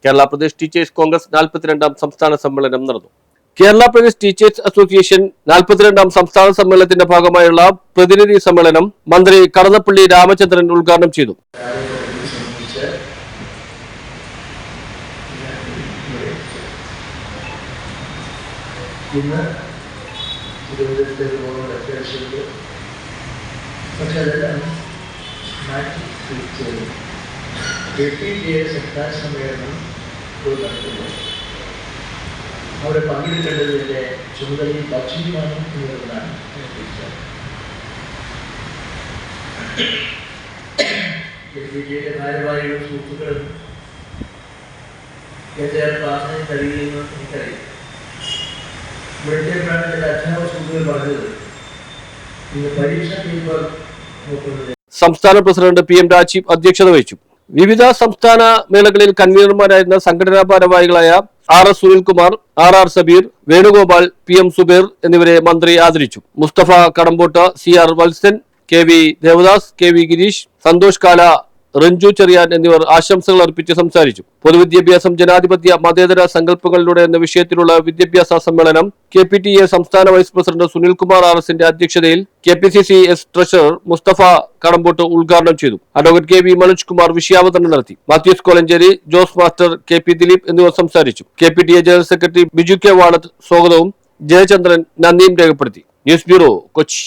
Kerala Pradesh teachers Congress 42ാം സംസ്ഥാന സമ്മേളനം നടന്നു. കേരള പ്രദേശ് ടീച്ചേഴ്സ് അസോസിയേഷൻ 42ാം സംസ്ഥാന സമ്മേളനത്തിന്റെ ഭാഗമായുള്ള പ്രതിനിധി സമ്മേളനം മന്ത്രി കടന്നപ്പള്ളി രാമചന്ദ്രൻ ഉദ്ഘാടനം ചെയ്തു. ഇന്ന് അത്യാവശ്യമുണ്ട്. പക്ഷെ അതെല്ലാം മാറ്റി തിരിച്ച് KPTA സംസ്ഥാന സമ്മേളനം നടത്തുന്നു. അവിടെ പങ്കെടുക്കേണ്ടതിൻ്റെ ചുമതലയും ബാധ്യതയുമാണ് എന്നുള്ളതാണ് KPTA ഭാരവാഹികളും സുഹൃത്തുക്കളും പറഞ്ഞ് കഴിയുമെന്ന് എനിക്കറിയാം. ഇവിടുത്തെ അധ്യാപക സുഹൃത്തുക്കൾ പറഞ്ഞത് ഇന്ന് പരീക്ഷ പേപ്പർ നോക്കുന്നത്. സംസ്ഥാന പ്രസിഡന്റ് PM രാജീവ് അധ്യക്ഷത വഹിച്ചു. വിവിധ സംസ്ഥാന മേളകളിൽ കൺവീനർമാരായിരുന്ന സംഘടനാ ഭാരവാഹികളായ RS Sunilkumar, RR Sabeer, Venugopal, PM Zubair എന്നിവരെ മന്ത്രി ആദരിച്ചു. Mustafa Kadampot, CR Valsan, KV Devdas, KV Girish, Santhosh കാല, റഞ്ജു ചെറിയാൻ എന്നിവർ ആശംസകൾ അർപ്പിച്ച് സംസാരിച്ചു. പൊതുവിദ്യാഭ്യാസം ജനാധിപത്യ മതേതര സങ്കല്പങ്ങളിലൂടെ എന്ന വിഷയത്തിലുള്ള വിദ്യാഭ്യാസ സമ്മേളനം KPTA സംസ്ഥാന വൈസ് പ്രസിഡന്റ് സുനിൽകുമാർ RSന്റെ അധ്യക്ഷതയിൽ KPCC ട്രഷറർ മുസ്തഫ കടമ്പോട്ട് ഉദ്ഘാടനം ചെയ്തു. അഡ്വക്കേറ്റ് KV മനോജ് കുമാർ വിഷയാവതരണം നടത്തി. മാത്യൂസ് കോലഞ്ചേരി, ജോസ് മാസ്റ്റർ, KP ദിലീപ് എന്നിവർ സംസാരിച്ചു. KPTA general secretary Biju K വാളത്ത് സ്വാഗതവും ജയചന്ദ്രൻ നന്ദിയും രേഖപ്പെടുത്തി. News bureau, Kochi.